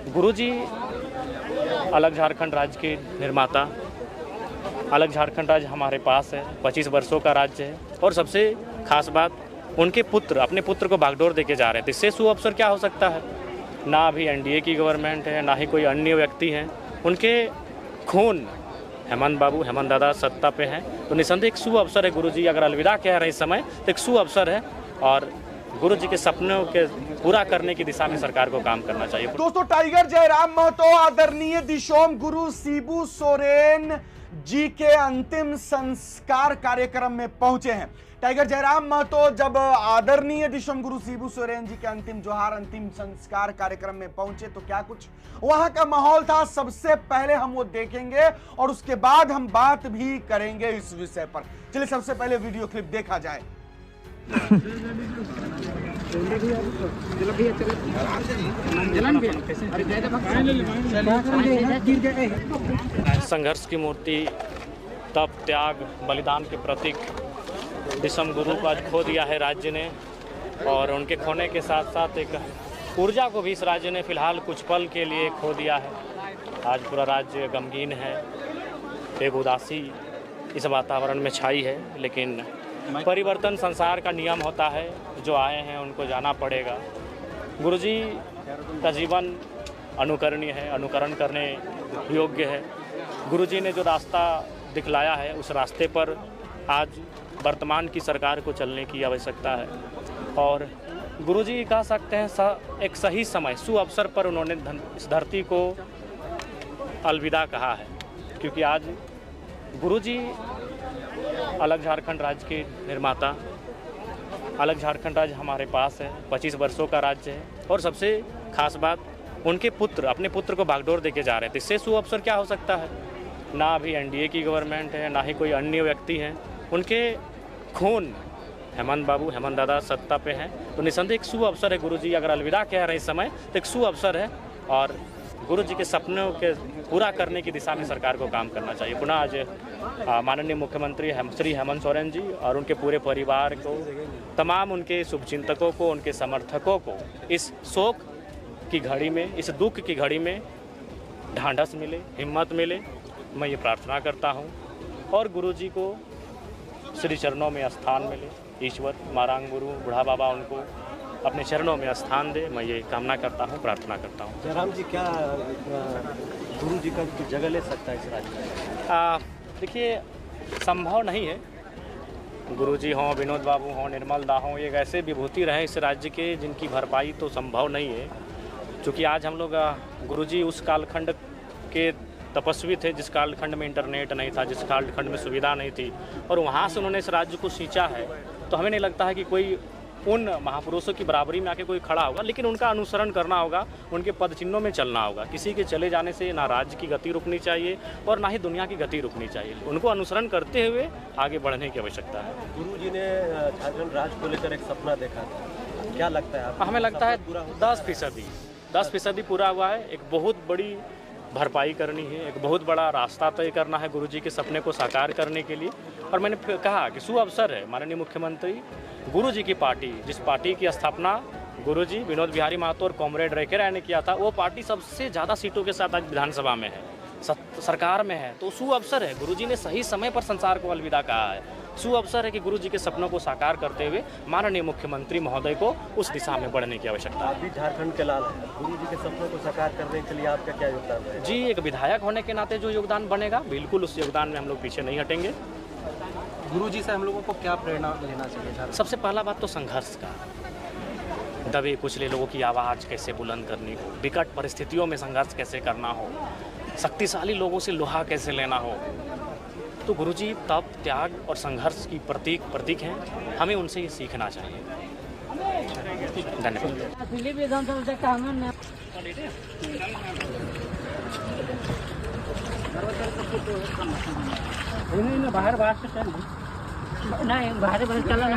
गुरुजी अलग झारखंड राज्य के निर्माता, अलग झारखंड राज्य हमारे पास है, 25 वर्षों का राज्य है। और सबसे खास बात, उनके पुत्र अपने पुत्र को बागडोर देके जा रहे थे। इससे शुभ अवसर क्या हो सकता है? ना अभी एनडीए की गवर्नमेंट है, ना ही कोई अन्य व्यक्ति हैं। उनके खून हेमंत बाबू, हेमंत दादा सत्ता पे हैं, तो निसंदेह एक शुभ अवसर है। गुरुजी अगर अलविदा कह रहे हैं इस समय तो एक शुभ अवसर है और गुरुजी के सपनों के पूरा करने की दिशा में सरकार को काम करना चाहिए। दोस्तों, टाइगर जयराम महतो आदरणीय दिशोम गुरु शिबू सोरेन जी के अंतिम संस्कार कार्यक्रम में पहुंचे हैं। टाइगर जयराम महतो जब आदरणीय दिशोम गुरु शिबू सोरेन जी के अंतिम जोहार, अंतिम संस्कार कार्यक्रम में पहुंचे तो क्या कुछ वहां का माहौल था, सबसे पहले हम वो देखेंगे और उसके बाद हम बात भी करेंगे इस विषय पर। चलिए सबसे पहले वीडियो क्लिप देखा जाए। संघर्ष की मूर्ति, तप, त्याग, बलिदान के प्रतीक दिशम गुरु को आज खो दिया है राज्य ने। और उनके खोने के साथ साथ एक ऊर्जा को भी इस राज्य ने फिलहाल कुछ पल के लिए खो दिया है। आज पूरा राज्य गमगीन है, एक उदासी इस वातावरण में छाई है। लेकिन परिवर्तन संसार का नियम होता है, जो आए हैं उनको जाना पड़ेगा। गुरुजी का जीवन अनुकरणीय है, अनुकरण करने योग्य है। गुरुजी ने जो रास्ता दिखलाया है उस रास्ते पर आज वर्तमान की सरकार को चलने की आवश्यकता है। और गुरुजी कह सकते हैं एक सही समय, सु अवसर पर उन्होंने इस धरती को अलविदा कहा है, क्योंकि आज गुरुजी अलग झारखंड राज्य के निर्माता, अलग झारखंड राज्य हमारे पास है, 25 वर्षों का राज्य है। और सबसे खास बात, उनके पुत्र अपने पुत्र को बागडोर देके जा रहे थे। इससे शुभ अवसर क्या हो सकता है? ना अभी एनडीए की गवर्नमेंट है, ना ही कोई अन्य व्यक्ति हैं। उनके खून हेमंत बाबू, हेमंत दादा सत्ता पे हैं, तो निसंदेह एक शुभ अवसर है। गुरुजी अगर अलविदा कह रहे हैं इस समय तो एक शुभ अवसर है और गुरुजी के सपनों के पूरा करने की दिशा में सरकार को काम करना चाहिए। पुनः आज माननीय मुख्यमंत्री श्री हेमंत सोरेन जी और उनके पूरे परिवार को, तमाम उनके शुभचिंतकों को, उनके समर्थकों को इस शोक की घड़ी में, इस दुख की घड़ी में ढांढस मिले, हिम्मत मिले, मैं ये प्रार्थना करता हूँ। और गुरुजी को श्री चरणों में स्थान मिले, ईश्वर मारांग गुरु बूढ़ा बाबा उनको अपने चरणों में स्थान दे, मैं ये कामना करता हूँ, प्रार्थना करता हूँ। जयराम जी, क्या गुरु जी का जगह ले सकता है इस राज्य में? देखिए, संभव नहीं है। गुरुजी हों, विनोद बाबू हों, निर्मल दा हों, ये ऐसे विभूति रहे इस राज्य के जिनकी भरपाई तो संभव नहीं है। क्योंकि आज हम लोग गुरुजी उस कालखंड के तपस्वी थे जिस कालखंड में इंटरनेट नहीं था, जिस कालखंड में सुविधा नहीं थी, और वहाँ से उन्होंने इस राज्य को सींचा है। तो हमें नहीं लगता है कि कोई उन महापुरुषों की बराबरी में आके कोई खड़ा होगा, लेकिन उनका अनुसरण करना होगा, उनके पद चिन्हों में चलना होगा। किसी के चले जाने से ना राज्य की गति रुकनी चाहिए और ना ही दुनिया की गति रुकनी चाहिए। उनको अनुसरण करते हुए आगे बढ़ने की आवश्यकता है। गुरु जी ने झारखंड राज्य को लेकर एक सपना देखा था, क्या लगता है आपको? हमें लगता है 10% पूरा हुआ है। एक बहुत बड़ी भरपाई करनी है, एक बहुत बड़ा रास्ता तय करना है गुरुजी के सपने को साकार करने के लिए। और मैंने कहा कि शुभ अवसर है। माननीय मुख्यमंत्री गुरुजी की पार्टी, जिस पार्टी की स्थापना गुरुजी विनोद बिहारी महतो और कॉमरेड रेखे राय ने किया था, वो पार्टी सबसे ज़्यादा सीटों के साथ आज विधानसभा में है, सरकार में है। तो शुभ अवसर है। गुरुजी ने सही समय पर संसार को अलविदा कहा है। शुभ अवसर है कि गुरुजी के सपनों को साकार करते हुए माननीय मुख्यमंत्री महोदय को उस दिशा में बढ़ने की आवश्यकता है। अभी झारखंड के लाल है, गुरुजी के सपनों को साकार करने के लिए आपका क्या योगदान है? जी, एक विधायक होने के नाते जो योगदान बनेगा, बिल्कुल उस योगदान में हम लोग पीछे नहीं हटेंगे। गुरुजी से हम लोगों को क्या प्रेरणा लेना चाहिए? सबसे पहला बात तो संघर्ष का, दबे कुचले लोगों की आवाज़ कैसे बुलंद करनी हो, विकट परिस्थितियों में संघर्ष कैसे करना हो, शक्तिशाली लोगों से लोहा कैसे लेना हो। तो गुरुजी तप, त्याग और संघर्ष की प्रतीक हैं। हमें उनसे ये सीखना चाहिए। धन्यवाद। बाहर नहीं, बाहर चला ना,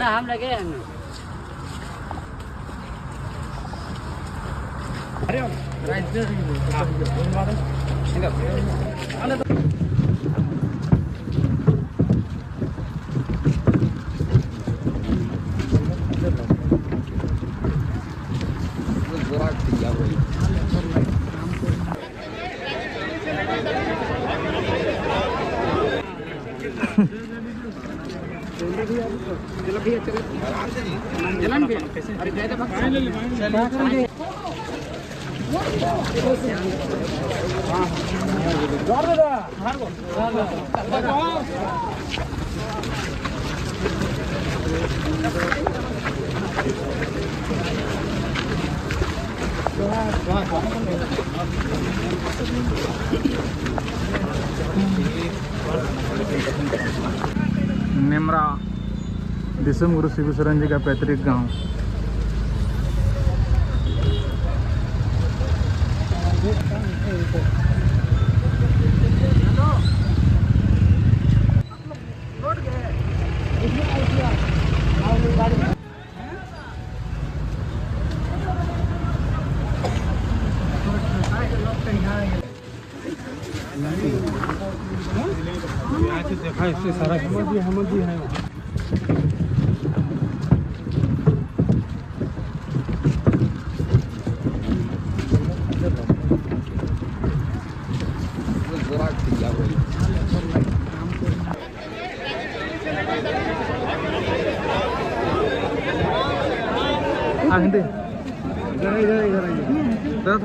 हम लगे हैं। नेमरा दिसम गुरु शिबू सोरेन जी का पैतृक गांव। देखा इससे सारा हमदी है। हिंदी इधर इधर इधर इधर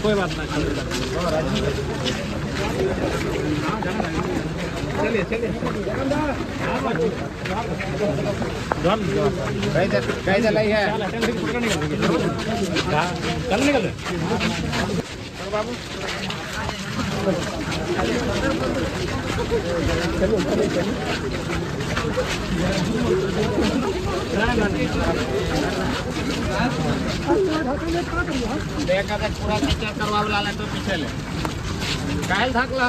कोई बात नहीं। चलिए चलिए कैसे लाई है कल निकल बाबू पूरा करवा ला तो पीछे ले काहे धाकला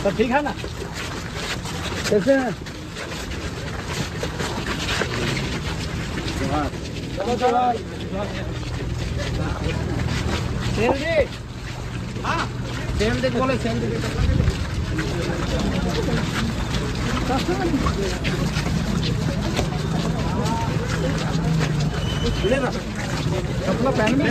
सब ठीक है ना? कैसे हैं? चलो चलो सेल जी। हाँ सेल देख बोले सेल देख चप्पल पहन में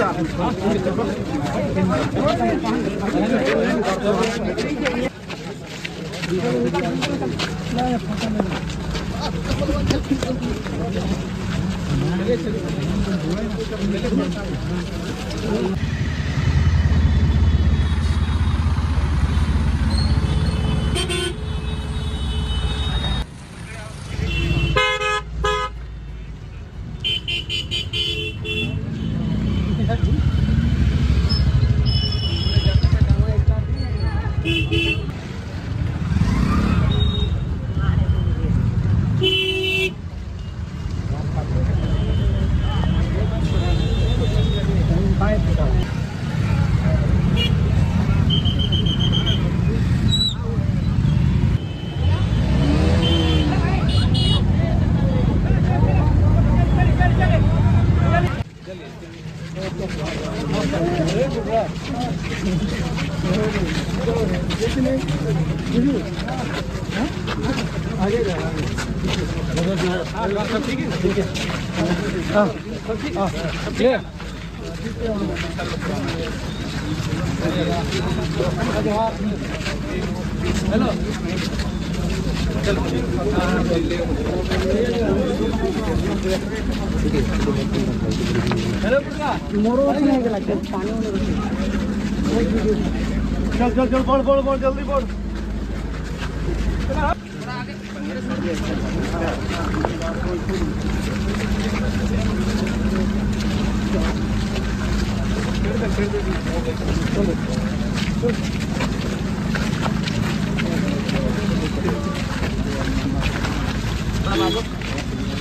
चल चल चल बोल बोल बोल जल्दी बोल।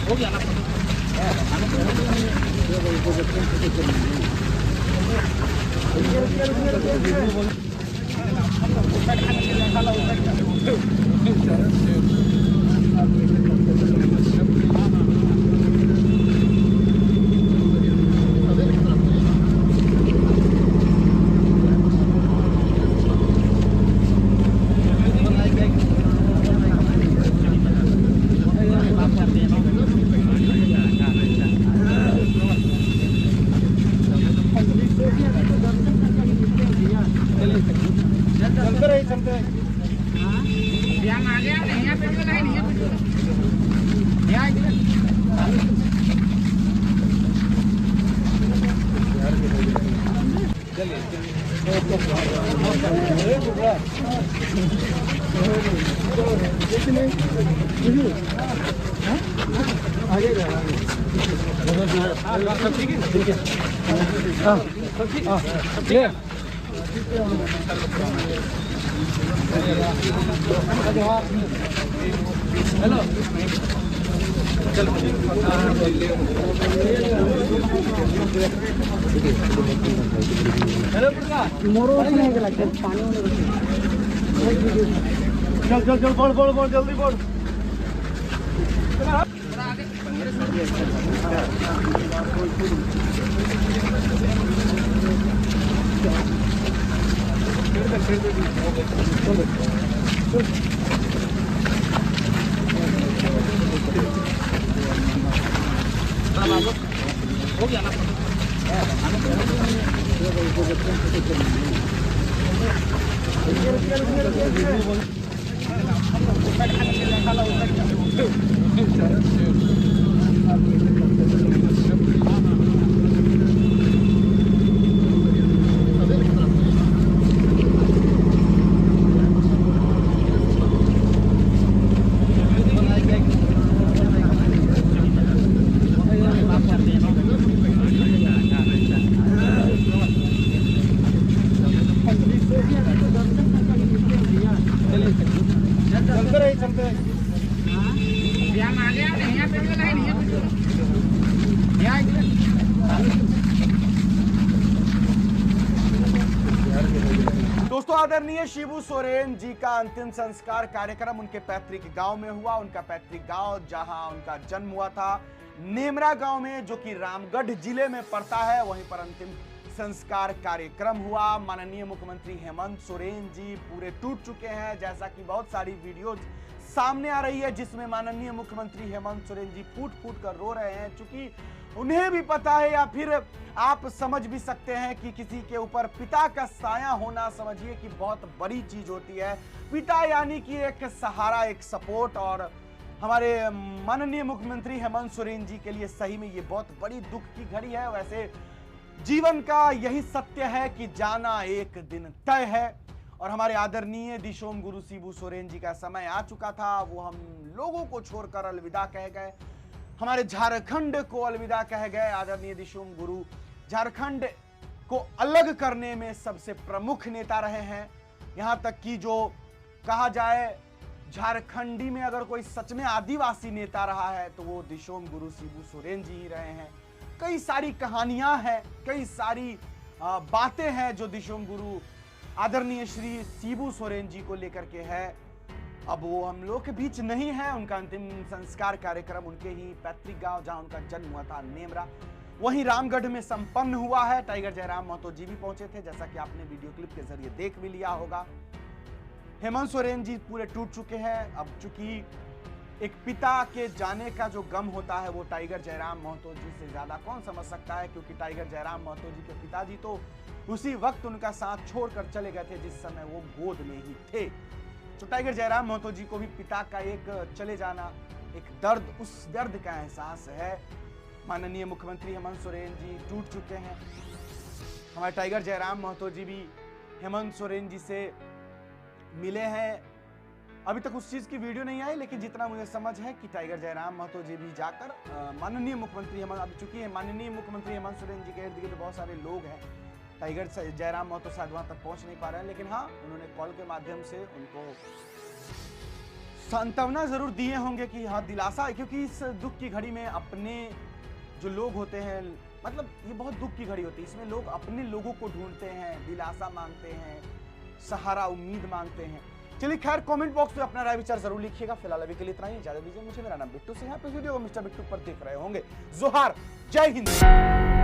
हो गया ना? यहाँ आ गया नहीं, यहाँ पे भी लाइन, यहाँ पे भी। यहाँ इधर। चल बोल जल्दी बोल। हो गया ना। यहाँ आ गया नहीं, यहाँ पे भी लाइन, यहाँ पे भी। यहाँ इधर। दोस्तों, आदरणीय शिबू सोरेन जी का अंतिम संस्कार कार्यक्रम उनके पैतृक गांव में हुआ। उनका पैतृक गांव जहां उनका जन्म हुआ था, नेमरा गांव में, जो कि रामगढ़ जिले में पड़ता है, वहीं पर अंतिम संस्कार कार्यक्रम हुआ। माननीय मुख्यमंत्री हेमंत सोरेन जी पूरे टूट चुके हैं, जैसा कि बहुत सारी वीडियोज सामने आ रही है जिसमें माननीय मुख्यमंत्री हेमंत सोरेन जी फूट फूट कर रो रहे हैं, क्योंकि उन्हें भी पता है, या फिर आप समझ भी सकते हैं कि किसी के ऊपर पिता का साया होना, समझिए कि बहुत बड़ी चीज होती है। पिता यानी कि एक सहारा, एक सपोर्ट, और हमारे माननीय मुख्यमंत्री हेमंत सोरेन जी के लिए सही में ये बहुत बड़ी दुख की घड़ी है। वैसे जीवन का यही सत्य है कि जाना एक दिन तय है, और हमारे आदरणीय दिशोम गुरु शिबू सोरेन जी का समय आ चुका था। वो हम लोगों को छोड़कर अलविदा कह गए, हमारे झारखंड को अलविदा कह गए। आदरणीय दिशोम गुरु झारखंड को अलग करने में सबसे प्रमुख नेता रहे हैं। यहां तक कि जो कहा जाए, झारखंडी में अगर कोई सच में आदिवासी नेता रहा है तो वो दिशोम गुरु शिबू सोरेन जी ही रहे हैं। कई सारी कहानियां हैं, कई सारी बातें हैं जो दिशोम गुरु आदरणीय श्री शिबू सोरेन जी को लेकर के है। अब वो हम लोग के बीच नहीं है। उनका अंतिम संस्कार कार्यक्रम उनके ही पैतृक गांव जहां उनका जन्म हुआ था, नेमरा, वहीं रामगढ़ में संपन्न हुआ है। टाइगर जयराम महतो जी भी पहुंचे थे, जैसा कि आपने वीडियो क्लिप के जरिए देख भी लिया होगा। हेमंत सोरेन जी पूरे टूट चुके हैं। अब चूंकि एक पिता के जाने का जो गम होता है वो टाइगर जयराम महतो जी से ज्यादा कौन समझ सकता है, क्योंकि टाइगर जयराम महतो जी के पिताजी तो उसी वक्त उनका साथ छोड़कर चले गए थे जिस समय वो गोद में ही थे। तो टाइगर जयराम महतो जी को भी पिता का एक चले जाना, एक दर्द, उस दर्द का एहसास है। माननीय मुख्यमंत्री हेमंत सोरेन जी टूट चुके हैं। हमारे टाइगर जयराम महतो जी भी हेमंत सोरेन जी से मिले हैं। अभी तक उस चीज की वीडियो नहीं आई, लेकिन जितना मुझे समझ है कि टाइगर जयराम महतो जी भी जाकर माननीय मुख्यमंत्री हेमंत, अब चूंकि माननीय मुख्यमंत्री हेमंत सोरेन जी के इर्द गिर्द बहुत सारे लोग हैं, टाइगर जयराम महतो शायद वहां तक पहुंच नहीं पा रहे हैं, लेकिन हाँ, उन्होंने कॉल के माध्यम से उनको सांत्वना जरूर दिए होंगे कि हाँ, दिलासा है, क्योंकि इस दुख की घड़ी में अपने जो लोग होते हैं, मतलब ये बहुत दुख की घड़ी होती है, इसमें लोग अपने लोगों को ढूंढते हैं, दिलासा मांगते हैं, सहारा उम्मीद मांगते हैं। चलिए खैर, कमेंट बॉक्स में अपना राय विचार जरूर लिखिएगा। फिलहाल अभी के लिए इतना ही, इजाजत दीजिए मुझे। मेरा नाम बिट्टू सिंह है, आप इस वीडियो को मिस्टर बिट्टू पर देख रहे होंगे। जोहार, जय हिंद।